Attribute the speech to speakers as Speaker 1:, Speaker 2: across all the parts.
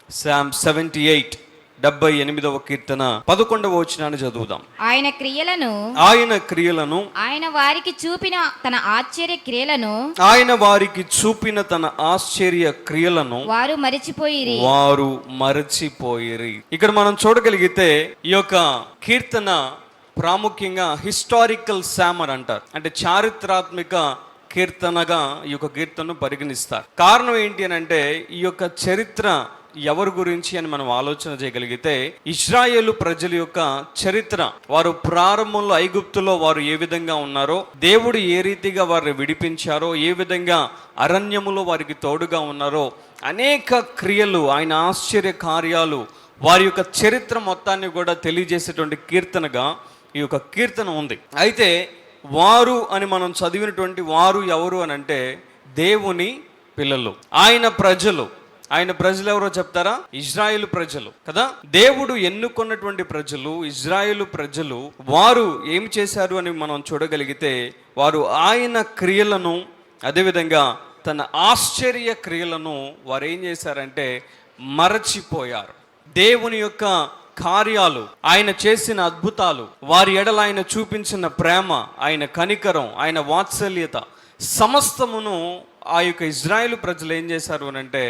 Speaker 1: Psalm 78 78వ కీర్తన 11వ వచనాన్ని చదువుదాం.
Speaker 2: ఆయన క్రియలను
Speaker 1: ఆయన వారికి చూపిన తన ఆశ్చర్య క్రియలను
Speaker 2: వారు
Speaker 1: మరచిపోయిరి. ఇక్కడ మనం చూడగలిగితే ఈ యొక్క కీర్తన ప్రాముఖ్యంగా హిస్టారికల్ సామర్ అంటారు, అంటే చారిత్రాత్మక కీర్తనగా ఈ యొక్క కీర్తనను పరిగణిస్తారు. కారణం ఏంటి అని అంటే ఈ యొక్క చరిత్ర ఎవరి గురించి అని మనం ఆలోచన చేయగలిగితే ఇశ్రాయేలు ప్రజల యొక్క చరిత్ర, వారు ప్రారంభంలో ఐగుప్తులో వారు ఏ విధంగా ఉన్నారో, దేవుడు ఏ రీతిగా వారిని విడిపించారో, ఏ విధంగా అరణ్యములో వారికి తోడుగా ఉన్నారో, అనేక క్రియలు, ఆయన ఆశ్చర్య కార్యాలు, వారి యొక్క చరిత్ర మొత్తాన్ని కూడా తెలియజేసేటువంటి కీర్తనగా ఈ యొక్క కీర్తన ఉంది. అయితే వారు అని మనం చదివినటువంటి వారు ఎవరు అని అంటే దేవుని పిల్లలు, ఆయన ప్రజలు ఎవరో చెప్తారా? ఇజ్రాయేలు ప్రజలు కదా. దేవుడు ఎన్నుకున్నటువంటి ప్రజలు, ఇజ్రాయేలు ప్రజలు, వారు ఏం చేశారు అని మనం చూడగలిగితే వారు ఆయన క్రియలను, అదేవిధంగా తన ఆశ్చర్య క్రియలను వారు ఏం చేశారంటే మరచిపోయారు. దేవుని యొక్క కార్యాలు, ఆయన చేసిన అద్భుతాలు, వారి ఎడల ఆయన చూపించిన ప్రేమ, ఆయన కనికరం, ఆయన వాత్సల్యత సమస్తమును ఆ యొక్క ఇజ్రాయేలు ప్రజలు ఏం చేశారు అని అంటే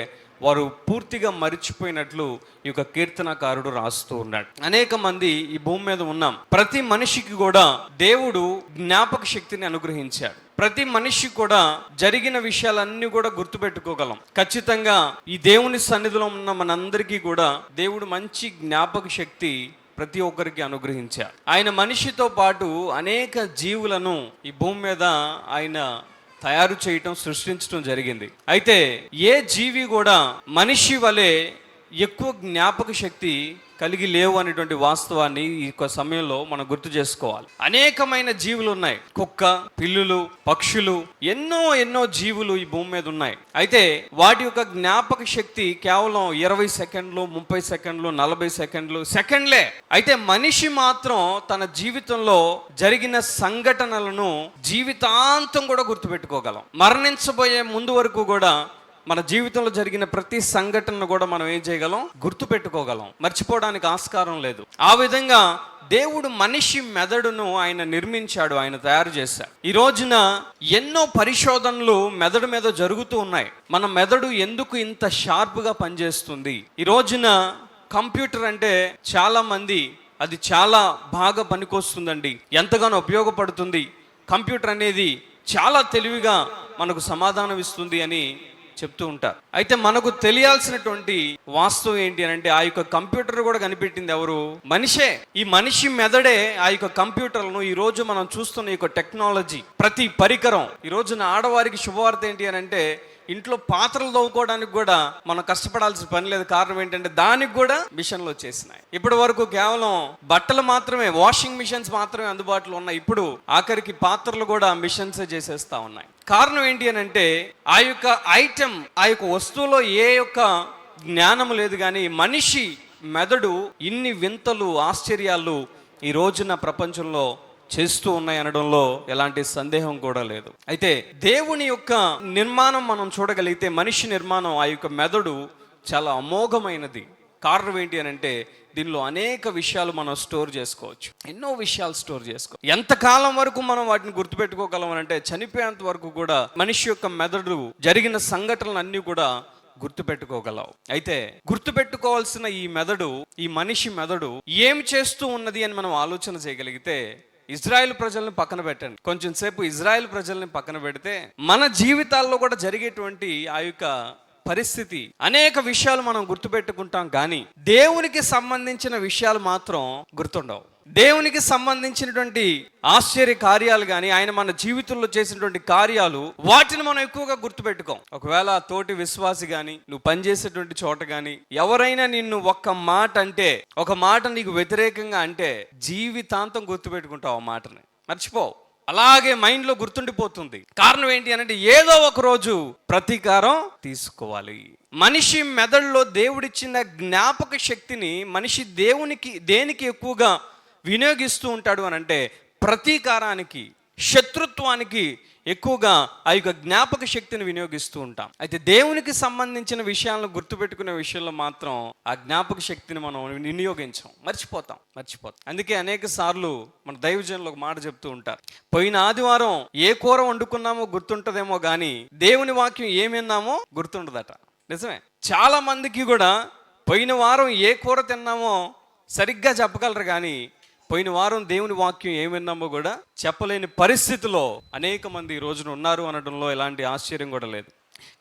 Speaker 1: వారు పూర్తిగా మరిచిపోయినట్లు ఈ యొక్క కీర్తనకారుడు రాస్తూ ఉన్నాడు. అనేక మంది ఈ భూమి మీద ఉన్నాం. ప్రతి మనిషికి కూడా దేవుడు జ్ఞాపక శక్తిని అనుగ్రహించాడు. ప్రతి మనిషి కూడా జరిగిన విషయాలన్నీ కూడా గుర్తుపెట్టుకోగలం. ఖచ్చితంగా ఈ దేవుని సన్నిధిలో ఉన్న మనందరికీ కూడా దేవుడు మంచి జ్ఞాపక శక్తి ప్రతి ఒక్కరికి అనుగ్రహించాడు. ఆయన మనిషితో పాటు అనేక జీవులను ఈ భూమి మీద ఆయన తయారు చేయటం, సృష్టించడం జరిగింది. అయితే ఏ జీవి కూడా మనిషి వలె ఎక్కువ జ్ఞాపక శక్తి కలిగి లేవు అనేటువంటి వాస్తవాన్ని ఈ సమయంలో మనం గుర్తు చేసుకోవాలి. అనేకమైన జీవులు ఉన్నాయి. కుక్క, పిల్లులు, పక్షులు, ఎన్నో జీవులు ఈ భూమి మీద ఉన్నాయి. అయితే వాటి యొక్క జ్ఞాపక శక్తి కేవలం 20 సెకండ్లు, 30 సెకండ్లు, 40 సెకండ్లు, సెకండ్లే. అయితే మనిషి మాత్రం తన జీవితంలో జరిగిన సంఘటనలను జీవితాంతం కూడా గుర్తుపెట్టుకోగలం. మరణించబోయే ముందు వరకు కూడా మన జీవితంలో జరిగిన ప్రతి సంఘటనను కూడా మనం ఏం చేయగలం? గుర్తుపెట్టుకోగలం. మర్చిపోవడానికి ఆస్కారం లేదు. ఆ విధంగా దేవుడు మనిషి మెదడును ఆయన నిర్మించాడు, ఆయన తయారు చేశాడు. ఈ రోజున ఎన్నో పరిశోధనలు మెదడు మీద జరుగుతూ ఉన్నాయి. మన మెదడు ఎందుకు ఇంత షార్ప్గా పనిచేస్తుంది? ఈ రోజున కంప్యూటర్ అంటే చాలా మంది అది చాలా బాగా పనికొస్తుందండి, ఎంతగానో ఉపయోగపడుతుంది, కంప్యూటర్ అనేది చాలా తెలివిగా మనకు సమాధానం ఇస్తుంది అని చెప్తూ ఉంటారు. అయితే మనకు తెలియాల్సినటువంటి వాస్తవం ఏంటి అని అంటే ఆ యొక్క కంప్యూటర్ కూడా కనిపెట్టింది ఎవరు? మనిషే. ఈ మనిషి మెదడే ఆ యొక్క కంప్యూటర్లను ఈ రోజు మనం చూస్తున్న ఈ యొక్క టెక్నాలజీ, ప్రతి పరికరం. ఈ రోజున ఆడవారికి శుభవార్త ఏంటి అని అంటే ఇంట్లో పాత్రలు తవ్వుకోవడానికి కూడా మనం కష్టపడాల్సిన పని లేదు. కారణం ఏంటంటే దానికి కూడా మిషన్లు వచ్చేసినాయి. ఇప్పటి వరకు కేవలం బట్టలు మాత్రమే, వాషింగ్ మిషన్స్ మాత్రమే అందుబాటులో ఉన్నాయి. ఇప్పుడు ఆఖరికి పాత్రలు కూడా మిషన్స్ చేసేస్తా ఉన్నాయి. కారణం ఏంటి అని అంటే ఆ యొక్క ఐటెం, ఆ యొక్క వస్తువులో ఏ యొక్క జ్ఞానం లేదు. కానీ మనిషి మెదడు ఇన్ని వింతలు, ఆశ్చర్యాలు ఈ రోజున ప్రపంచంలో చేస్తూ ఉన్నాయి అనడంలో ఎలాంటి సందేహం కూడా లేదు. అయితే దేవుని యొక్క నిర్మాణం మనం చూడగలిగితే మనిషి నిర్మాణం, ఆ యొక్క మెదడు చాలా అమోఘమైనది. కారణం ఏంటి అని అంటే దీనిలో అనేక విషయాలు మనం స్టోర్ చేసుకోవచ్చు. ఎన్నో విషయాలు స్టోర్ చేసుకోవచ్చు. ఎంతకాలం వరకు మనం వాటిని గుర్తుపెట్టుకోగలం అని అంటే చనిపోయేంత వరకు కూడా మనిషి యొక్క మెదడు జరిగిన సంఘటనలు అన్నీ కూడా గుర్తుపెట్టుకోగలవు. అయితే గుర్తుపెట్టుకోవాల్సిన ఈ మెదడు, ఈ మనిషి మెదడు ఏం చేస్తూ ఉన్నది అని మనం ఆలోచన చేయగలిగితే ఇజ్రాయెల్ ప్రజల్ని పక్కన పెట్టండి. కొంచెం సేపు ఇజ్రాయెల్ ప్రజల్ని పక్కన పెడితే మన జీవితాల్లో కూడా జరిగేటువంటి ఆ యొక్క పరిస్థితి, అనేక విషయాలు మనం గుర్తుపెట్టుకుంటాం. కానీ దేవునికి సంబంధించిన విషయాలు మాత్రం గుర్తుండవు. దేవునికి సంబంధించినటువంటి ఆశ్చర్య కార్యాలు కానీ, ఆయన మన జీవితంలో చేసినటువంటి కార్యాలు, వాటిని మనం ఎక్కువగా గుర్తుపెట్టుకోం. ఒకవేళ తోటి విశ్వాసి కానీ, నువ్వు పనిచేసేటువంటి చోట కానీ ఎవరైనా నిన్ను ఒక్క మాట అంటే, ఒక మాట నీకు వ్యతిరేకంగా అంటే జీవితాంతం గుర్తుపెట్టుకుంటావు. ఆ మాటని మర్చిపోవు. అలాగే మైండ్లో గుర్తుండిపోతుంది. కారణం ఏంటి అని అంటే ఏదో ఒక రోజు ప్రతీకారం తీసుకోవాలి. మనిషి మెదడులో దేవుడిచ్చిన జ్ఞాపక శక్తిని మనిషి దేనికి ఎక్కువగా వినియోగిస్తూ ఉంటాడు అని అంటే ప్రతీకారానికి, శత్రుత్వానికి ఎక్కువగా ఆ యొక్క జ్ఞాపక శక్తిని వినియోగిస్తూ ఉంటాం. అయితే దేవునికి సంబంధించిన విషయాలను గుర్తుపెట్టుకునే విషయంలో మాత్రం ఆ జ్ఞాపక శక్తిని మనం వినియోగించాం, మర్చిపోతాం. అందుకే అనేక సార్లు మన దైవజనులు ఒక మాట చెప్తూ ఉంటారు, పోయిన ఆదివారం ఏ కూర వండుకున్నామో గుర్తుంటదేమో కానీ దేవుని వాక్యం ఏమి విన్నామో గుర్తుండదట. నిజమే. చాలా మందికి కూడా పోయిన వారం ఏ కూర తిన్నామో సరిగ్గా చెప్పగలరు కానీ పోయిన వారం దేవుని వాక్యం ఏమి విన్నామో కూడా చెప్పలేని పరిస్థితిలో అనేక మంది ఈ రోజున ఉన్నారు అనడంలో ఎలాంటి ఆశ్చర్యం కూడా లేదు.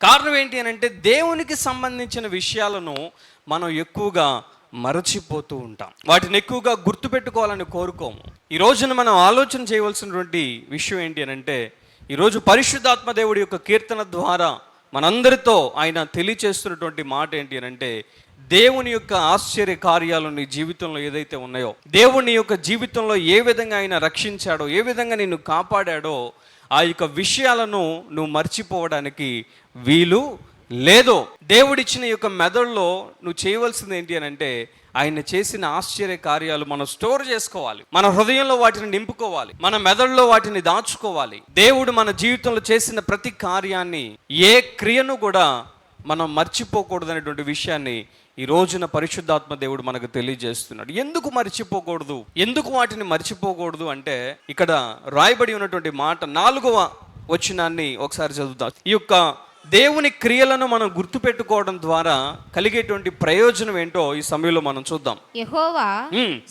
Speaker 1: కారణం ఏంటి అని అంటే దేవునికి సంబంధించిన విషయాలను మనం ఎక్కువగా మరచిపోతూ ఉంటాం, వాటిని ఎక్కువగా గుర్తుపెట్టుకోవాలని కోరుకోము. ఈ రోజున మనం ఆలోచన చేయవలసినటువంటి విషయం ఏంటి అని అంటే, ఈరోజు పరిశుద్ధాత్మ దేవుడి యొక్క కీర్తన ద్వారా మనందరితో ఆయన తెలియచేస్తున్నటువంటి మాట ఏంటి అని అంటే, దేవుని యొక్క ఆశ్చర్య కార్యాలు నీ జీవితంలో ఏదైతే ఉన్నాయో, దేవుని యొక్క జీవితంలో ఏ విధంగా ఆయన రక్షించాడో, ఏ విధంగా నిన్ను కాపాడాడో, ఆ యొక్క విషయాలను నువ్వు మర్చిపోవడానికి వీలు లేదు. దేవుడిచ్చిన యొక్క మెదడులో నువ్వు చేయవలసింది ఏంటి అని అంటే, ఆయన చేసిన ఆశ్చర్య కార్యాలు మనం స్టోర్ చేసుకోవాలి, మన హృదయంలో వాటిని నింపుకోవాలి, మన మెదడులో వాటిని దాచుకోవాలి. దేవుడు మన జీవితంలో చేసిన ప్రతి కార్యాన్ని, ఏ క్రియను కూడా మనం మర్చిపోకూడదు అనేటువంటి విషయాన్ని ఈ రోజున పరిశుద్ధాత్మ దేవుడు మనకు తెలియజేస్తున్నాడు. ఎందుకు మర్చిపోకూడదు, ఎందుకు వాటిని మర్చిపోకూడదు అంటే, ఇక్కడ రాయబడి ఉన్నటువంటి మాట 4వ వచనాన్ని ఒకసారి చదువుతాం. ఈ యొక్క దేవుని క్రియలను మనం గుర్తుపెట్టుకోవడం ద్వారా కలిగేటువంటి ప్రయోజనం ఏంటో ఈ సమయంలో మనం చూద్దాం.
Speaker 2: యెహోవా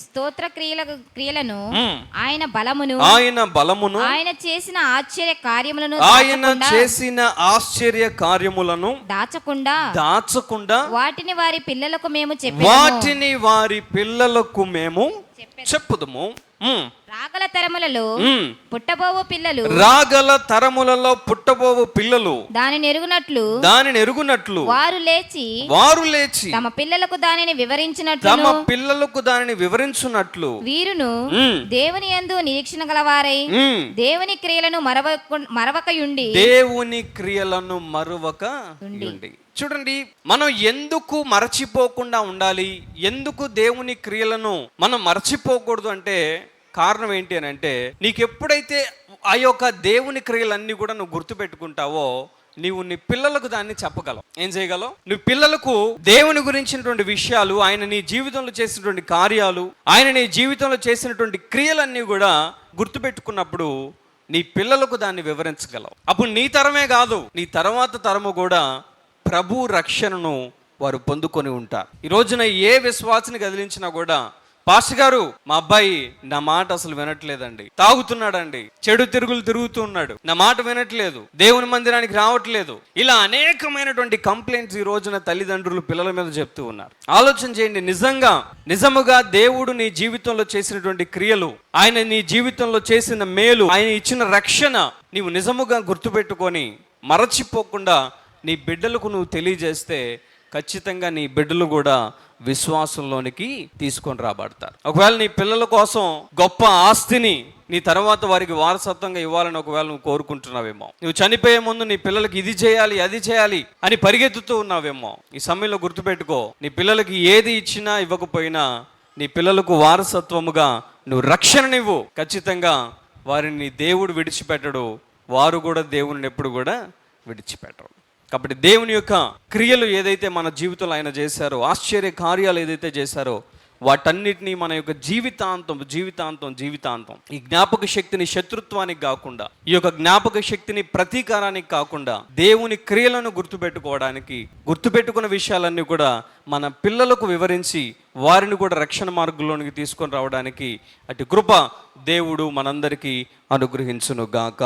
Speaker 2: స్తోత్ర క్రియలను, ఆయన బలమును, ఆయన చేసిన ఆశ్చర్య కార్యములను దాచకుండా వాటిని వారి పిల్లలకు మేము చెప్పుదుము. రాగల తరములలో పుట్టబోవు పిల్లలు దానిని ఎరుగునట్లు వారు లేచి తమ పిల్లలకు దానిని వివరించున్నట్లు వీరును దేవుని యందు నిరీక్షణ గలవారై దేవుని క్రియలను మరవక. చూడండి, మనం ఎందుకు మరచిపోకుండా ఉండాలి, ఎందుకు దేవుని క్రియలను మనం మరచిపోకూడదు అంటే కారణం ఏంటి అని అంటే, నీకు ఎప్పుడైతే ఆ యొక్క దేవుని క్రియలన్నీ కూడా నువ్వు గుర్తుపెట్టుకుంటావో, నీవు నీ పిల్లలకు దాన్ని చెప్పగలవు. ఏం చేయగలవు? నువ్వు పిల్లలకు దేవుని గురించినటువంటి విషయాలు, ఆయన నీ జీవితంలో చేసినటువంటి కార్యాలు, ఆయన నీ జీవితంలో చేసినటువంటి క్రియలన్నీ కూడా గుర్తుపెట్టుకున్నప్పుడు నీ పిల్లలకు దాన్ని వివరించగలవు. అప్పుడు నీ తరమే కాదు, నీ తర్వాత తరము కూడా ప్రభు రక్షణను వారు పొందుకొని ఉంటారు. ఈ రోజున ఏ విశ్వాసిని కదిలించినా కూడా, పాస్టర్ గారు మా అబ్బాయి నా మాట అసలు వినట్లేదండి, తాగుతున్నాడండి, చెడు తిరుగుతూ ఉన్నాడు, నా మాట వినట్లేదు, దేవుని మందిరానికి రావట్లేదు, ఇలా అనేకమైనటువంటి కంప్లైంట్స్ ఈ రోజున తల్లిదండ్రులు పిల్లల మీద చెప్తూ ఉన్నారు. ఆలోచన చేయండి, నిజముగా దేవుడు నీ జీవితంలో చేసినటువంటి క్రియలు, ఆయన నీ జీవితంలో చేసిన మేలు, ఆయన ఇచ్చిన రక్షణ నీవు నిజముగా గుర్తుపెట్టుకొని మరచిపోకుండా నీ బిడ్డలకు నువ్వు తెలియజేస్తే ఖచ్చితంగా నీ బిడ్డలు కూడా విశ్వాసంలోనికి తీసుకొని రాబడతారు. ఒకవేళ నీ పిల్లల కోసం గొప్ప ఆస్తిని నీ తర్వాత వారికి వారసత్వంగా ఇవ్వాలని ఒకవేళ నువ్వు కోరుకుంటున్నావేమో, నువ్వు చనిపోయే ముందు నీ పిల్లలకి ఇది చేయాలి అది చేయాలి అని పరిగెత్తుతూ ఉన్నావేమో, ఈ సమయంలో గుర్తుపెట్టుకో, నీ పిల్లలకి ఏది ఇచ్చినా ఇవ్వకపోయినా నీ పిల్లలకు వారసత్వముగా నువ్వు రక్షణనివ్వు. ఖచ్చితంగా వారిని దేవుడు విడిచిపెట్టడు, వారు కూడా దేవుని ఎప్పుడు కూడా విడిచిపెట్టరు. కాబట్టి దేవుని యొక్క క్రియలు ఏదైతే మన జీవితంలో ఆయన చేశారో, ఆశ్చర్య కార్యాలు ఏదైతే చేశారో, వాటన్నిటినీ మన యొక్క జీవితాంతం ఈ జ్ఞాపక శక్తిని శత్రుత్వానికి కాకుండా, ఈ యొక్క జ్ఞాపక శక్తిని ప్రతీకారానికి కాకుండా, దేవుని క్రియలను గుర్తుపెట్టుకున్న విషయాలన్నీ కూడా మన పిల్లలకు వివరించి వారిని కూడా రక్షణ మార్గంలోనికి తీసుకొని రావడానికి అటు కృప దేవుడు మనందరికీ అనుగ్రహించును గాక.